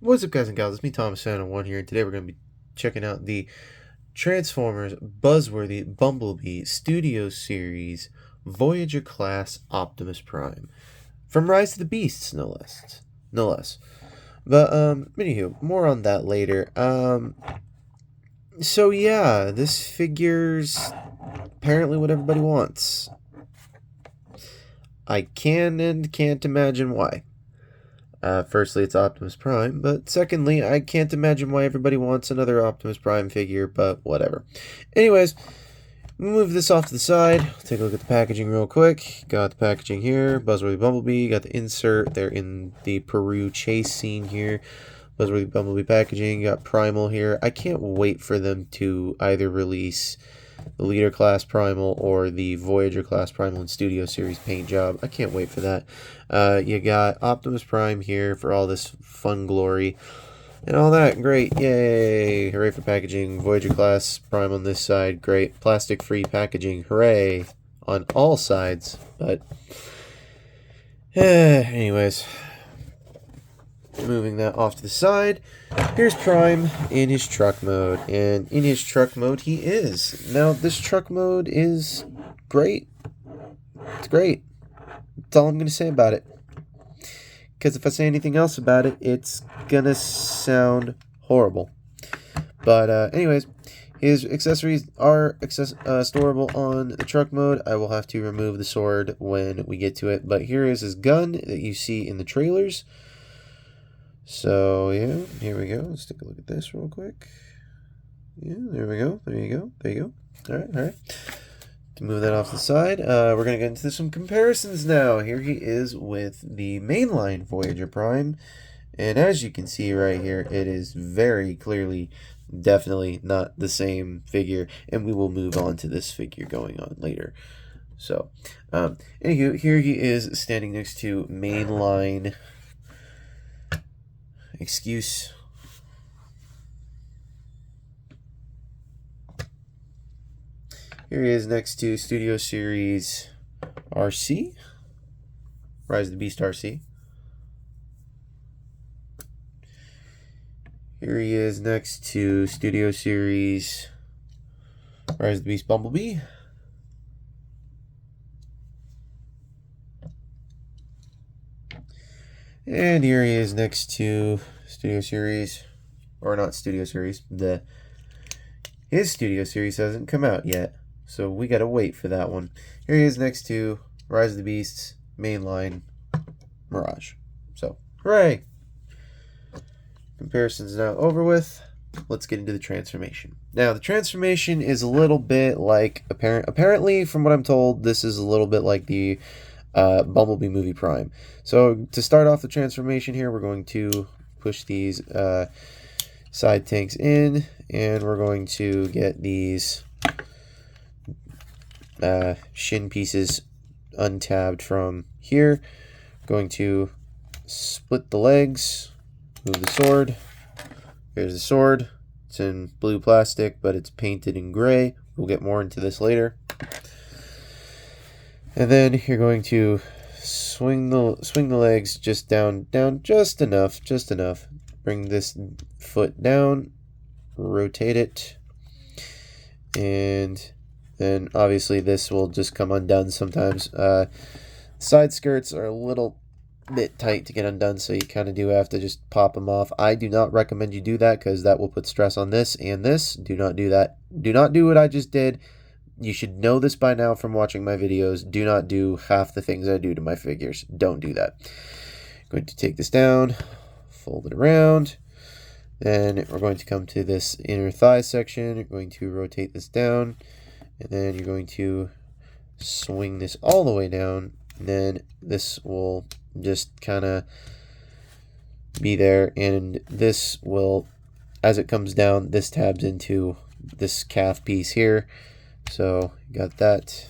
What's up, guys and gals? It's me, Thomas Santa One here, and today we're going to be checking out the Transformers Buzzworthy Bumblebee Studio Series Voyager class Optimus Prime from Rise of the Beasts, no less. But anywho, more on that later. So yeah, this figure's apparently what everybody wants. I can and can't imagine why. Firstly, it's Optimus Prime, but secondly, I can't imagine why everybody wants another Optimus Prime figure, but whatever. Anyways, move this off to the side. Take a look at the packaging real quick. Got the packaging here, Buzzworthy Bumblebee. Got the insert there in the Peru chase scene here. Buzzworthy Bumblebee packaging. Got Primal here. I can't wait for them to either release the Leader Class Primal or the Voyager Class Primal in Studio Series paint job. I can't wait for that. You got Optimus Prime here for all this fun glory and all that. Great. Yay. Hooray for packaging. Voyager Class Prime on this side. Great. Plastic-free packaging. Hooray. On all sides. But anyways, moving that off to the side, here's Prime in his truck mode, and in his truck mode he is. Now, this truck mode is great. It's great. That's all I'm going to say about it. Because if I say anything else about it, it's going to sound horrible. But anyways, his accessories are storable on the truck mode. I will have to remove the sword when we get to it. But here is his gun that you see in the trailers. So, yeah, here we go. Let's take a look at this real quick. Yeah, there we go. There you go. There you go. All right. To move that off the side, we're going to get into some comparisons now. Here he is with the mainline Voyager Prime. And as you can see right here, it is very clearly, definitely not the same figure. And we will move on to this figure going on later. So, anywho, here he is standing next to mainline. Excuse. Here he is next to Studio Series RC. Rise of the Beast RC. Here he is next to Studio Series Rise of the Beast Bumblebee. And here he is next to Studio Series, or not Studio Series, his Studio Series hasn't come out yet, so we gotta wait for that one. Here he is next to Rise of the Beasts mainline Mirage. So, hooray! Comparison's now over with. Let's get into the transformation. Now, the transformation is a little bit like, apparently, from what I'm told, this is a little bit like the Bumblebee movie Prime. So to start off the transformation here, we're going to push these side tanks in, and we're going to get these shin pieces untabbed from here. Going to split the legs, move the sword. Here's the sword. It's in blue plastic, but it's painted in gray. We'll get more into this later. And then you're going to swing the legs just down just enough. Bring this foot down, rotate it, and then obviously this will just come undone sometimes. Side skirts are a little bit tight to get undone, so you kind of do have to just pop them off. I do not recommend you do that because that will put stress on this and this. Do not do that. Do not do what I just did. You should know this by now from watching my videos. Do not do half the things I do to my figures. Don't do that. Going to take this down, fold it around. Then we're going to come to this inner thigh section. You're going to rotate this down. And then you're going to swing this all the way down. And then this will just kind of be there. And this will, as it comes down, this tabs into this calf piece here. So, you got that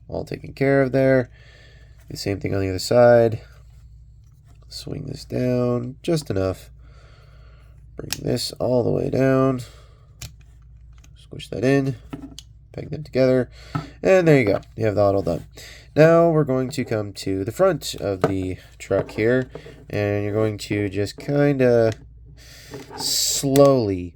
all taken care of there. The same thing on the other side. Swing this down just enough. Bring this all the way down. Squish that in. Peg them together. And there you go. You have that all done. Now, we're going to come to the front of the truck here. And you're going to just kind of slowly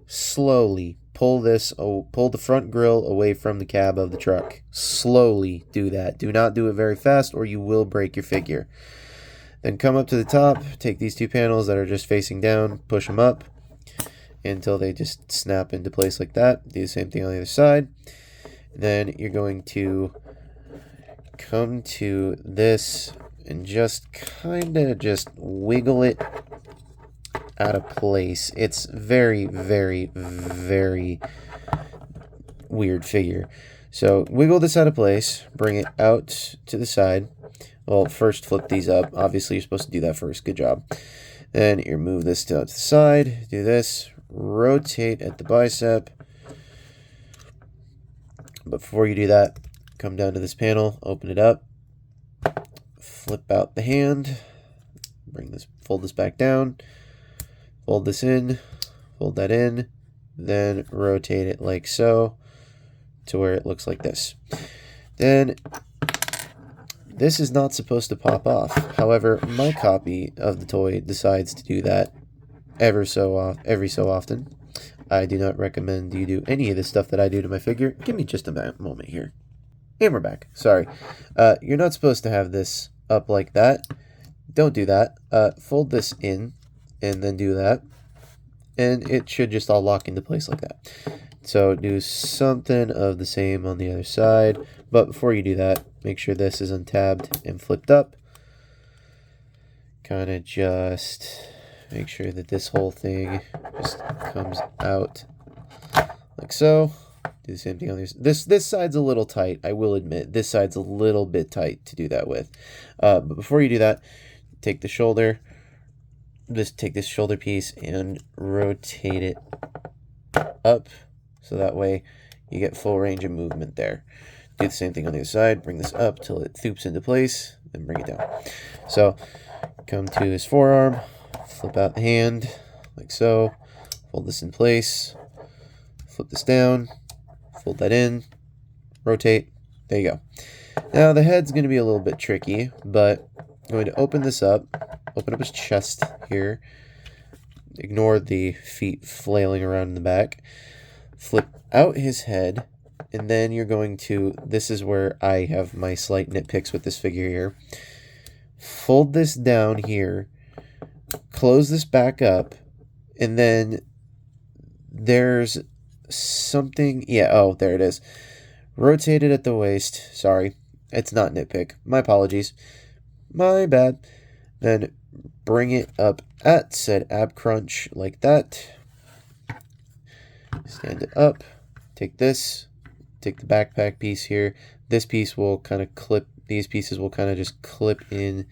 pull the front grille away from the cab of the truck. Slowly do that. Do not do it very fast or you will break your figure. Then come up to the top, take these two panels that are just facing down, push them up until they just snap into place like that. Do the same thing on the other side. Then you're going to come to this and just kind of just wiggle it out of place. It's very, very, very weird figure. So wiggle this out of place, bring it out to the side. Well, first flip these up. Obviously, you're supposed to do that first. Good job. Then you move this to the side. Do this. Rotate at the bicep. But before you do that, come down to this panel, open it up, flip out the hand, fold this back down, fold this in, fold that in, then rotate it like so to where it looks like this. Then this is not supposed to pop off. However, my copy of the toy decides to do that every so often. I do not recommend you do any of the stuff that I do to my figure. Give me just a moment here. And we're back. Sorry. You're not supposed to have this up like that. Don't do that. Fold this in and then do that. And it should just all lock into place like that. So do something of the same on the other side. But before you do that, make sure this is untabbed and flipped up. Kind of just make sure that this whole thing just comes out like so. Do the same thing on this side's a little tight, I will admit. This side's a little bit tight to do that with. But before you do that, take the shoulder, just take this shoulder piece and rotate it up so that way you get full range of movement there. Do the same thing on the other side. Bring this up till it thoops into place, then bring it down. So come to his forearm, flip out the hand like so, fold this in place, flip this down, fold that in, rotate, there you go. Now the head's going to be a little bit tricky, but I'm going to open this up, open up his chest here, ignore the feet flailing around in the back, flip out his head, and then you're going to, this is where I have my slight nitpicks with this figure here, fold this down here, close this back up, and then there's something, yeah, oh, there it is. Rotate it at the waist. Sorry, it's not nitpick. My apologies. My bad. Then bring it up at said ab crunch like that. Stand it up. Take this. Take the backpack piece here. This piece will kind of clip. These pieces will kind of just clip in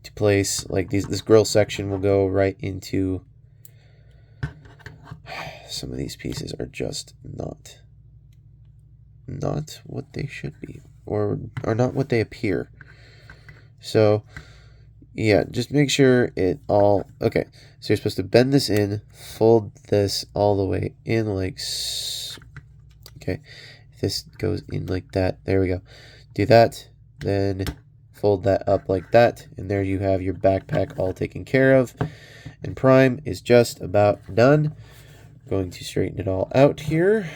to place. Like this grill section will go right into. Some of these pieces are just not what they should be, or are not what they appear. So yeah, just make sure it all, okay, so you're supposed to bend this in, fold this all the way in like okay, this goes in like that, there we go. Do that, then fold that up like that, and there you have your backpack all taken care of, and Prime is just about done. Going to straighten it all out here,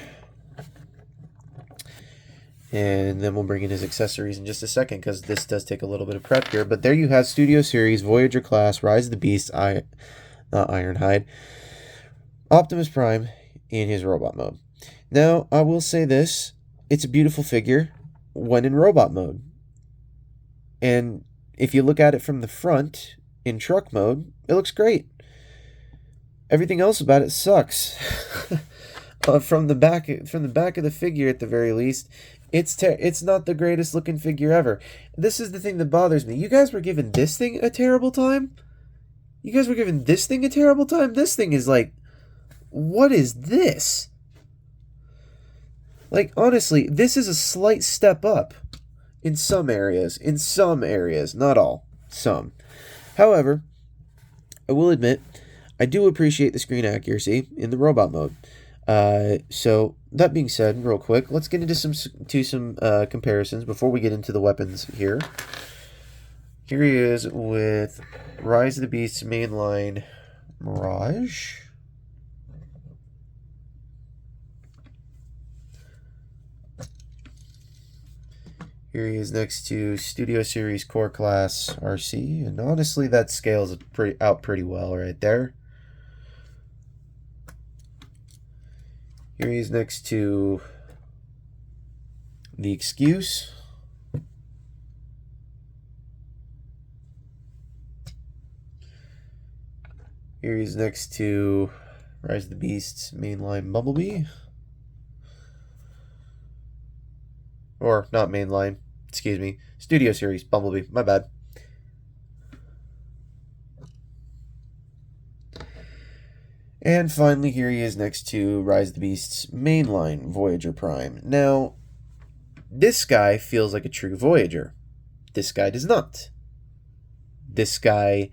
and then we'll bring in his accessories in just a second because this does take a little bit of prep here. But there you have Studio Series Voyager class Rise of the Beast, not Ironhide, Optimus Prime in his robot mode. Now I will say this, it's a beautiful figure when in robot mode, and if you look at it from the front in truck mode, it looks great. Everything else about it sucks. From the back of the figure, at the very least, it's not the greatest looking figure ever. This is the thing that bothers me. You guys were giving this thing a terrible time. This thing is like, what is this? Like, honestly, this is a slight step up in some areas. Not all. Some. However, I will admit, I do appreciate the screen accuracy in the robot mode. So that being said, real quick, let's get into some comparisons before we get into the weapons here. Here he is with Rise of the Beasts mainline Mirage. Here he is next to Studio Series Core Class RC, and honestly that scales out pretty well right there. Here he is next to The Excuse. Here he is next to Rise of the Beasts mainline Bumblebee. Or not mainline, excuse me, Studio Series Bumblebee, my bad. And finally, here he is next to Rise of the Beasts mainline Voyager Prime. Now, this guy feels like a true Voyager. This guy does not. This guy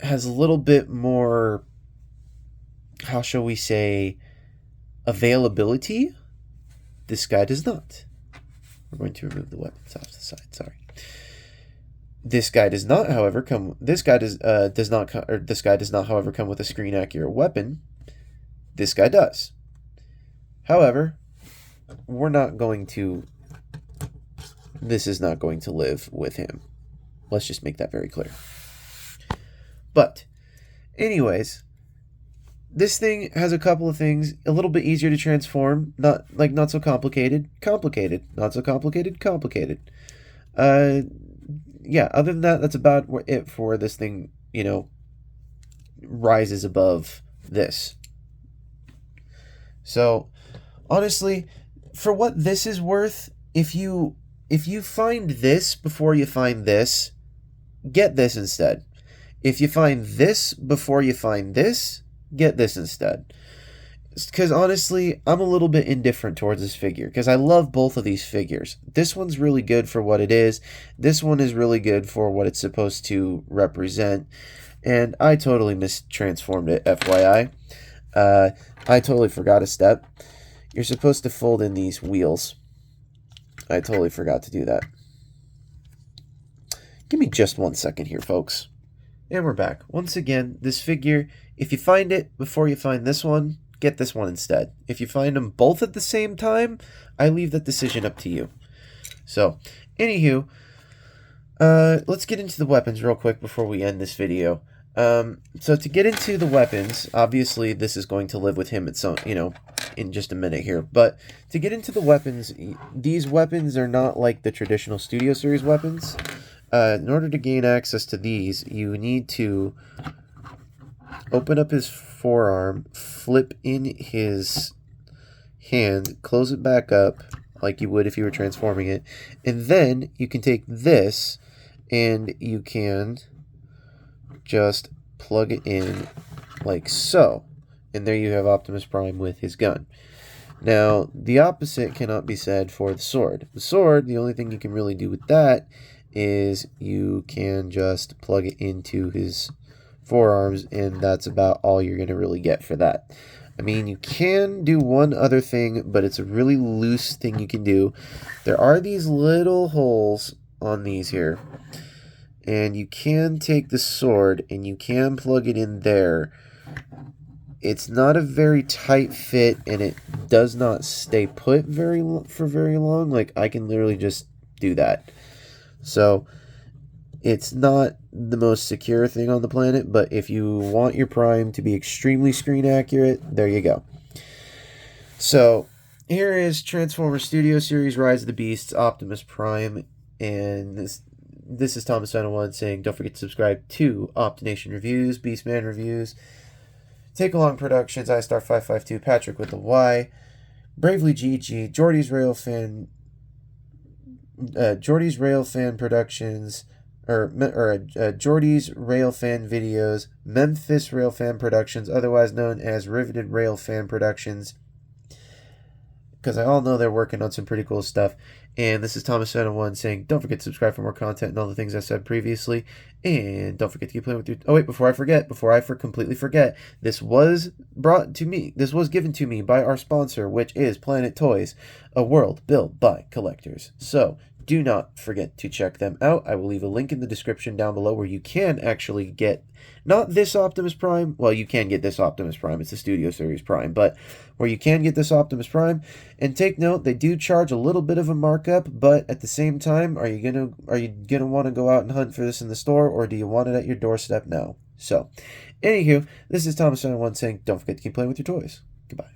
has a little bit more, how shall we say, availability. This guy does not. We're going to remove the weapons off the side. Sorry. This guy does not, however, come. This guy does not, however, come with a screen accurate weapon. This guy does. However, we're not going to. This is not going to live with him. Let's just make that very clear. But, anyways. This thing has a couple of things, a little bit easier to transform, not so complicated, not so complicated. Yeah, other than that, that's about it for this thing, you know, rises above this. So, honestly, for what this is worth, if you find this before you find this, get this instead. If you find this before you find this, get this instead. Because honestly, I'm a little bit indifferent towards this figure, because I love both of these figures. This one's really good for what it is. This one is really good for what it's supposed to represent. And I totally mistransformed it, FYI. I totally forgot a step. You're supposed to fold in these wheels. I totally forgot to do that. Give me just 1 second here, folks. And we're back. Once again, this figure, if you find it before you find this one, get this one instead. If you find them both at the same time, I leave that decision up to you. So, anywho, let's get into the weapons real quick before we end this video. So to get into the weapons, obviously this is going to live with him at some, in just a minute here. But to get into the weapons, these weapons are not like the traditional Studio Series weapons. In order to gain access to these, you need to open up his forearm, flip in his hand, close it back up like you would if you were transforming it, and then you can take this and you can just plug it in like so. And there you have Optimus Prime with his gun. Now, the opposite cannot be said for the sword. The sword, the only thing you can really do with that is you can just plug it into his forearms, and that's about all you're going to really get for that. I mean, you can do one other thing, but it's a really loose thing you can do. There are these little holes on these here, and you can take the sword and you can plug it in there. It's not a very tight fit, and it does not stay put for very long. Like, I can literally just do that. So, it's not the most secure thing on the planet, but if you want your Prime to be extremely screen accurate, there you go. So, here is Transformers Studio Series Rise of the Beasts Optimus Prime, and this is Thomas 101 saying, don't forget to subscribe to Optination Reviews, Beastman Reviews, Take Along Productions, iStar552, Patrick with a Y, Bravely GG, Jordy's Railfan Productions, Jordy's Railfan Videos, Memphis Railfan Productions, otherwise known as Riveted Railfan Productions, because I all know they're working on some pretty cool stuff. And this is Thomas 101 saying, don't forget to subscribe for more content and all the things I said previously. And don't forget to keep playing with your... Oh, wait, before I completely forget, this was given to me by our sponsor, which is Planet Toys, a world built by collectors. So, do not forget to check them out. I will leave a link in the description down below where you can actually get, not this Optimus Prime, well, you can get this Optimus Prime, it's the Studio Series Prime, but where you can get this Optimus Prime. And take note, they do charge a little bit of a markup, but at the same time, are you gonna want to go out and hunt for this in the store, or do you want it at your doorstep now? So, anywho, this is Thomas1 saying, don't forget to keep playing with your toys. Goodbye.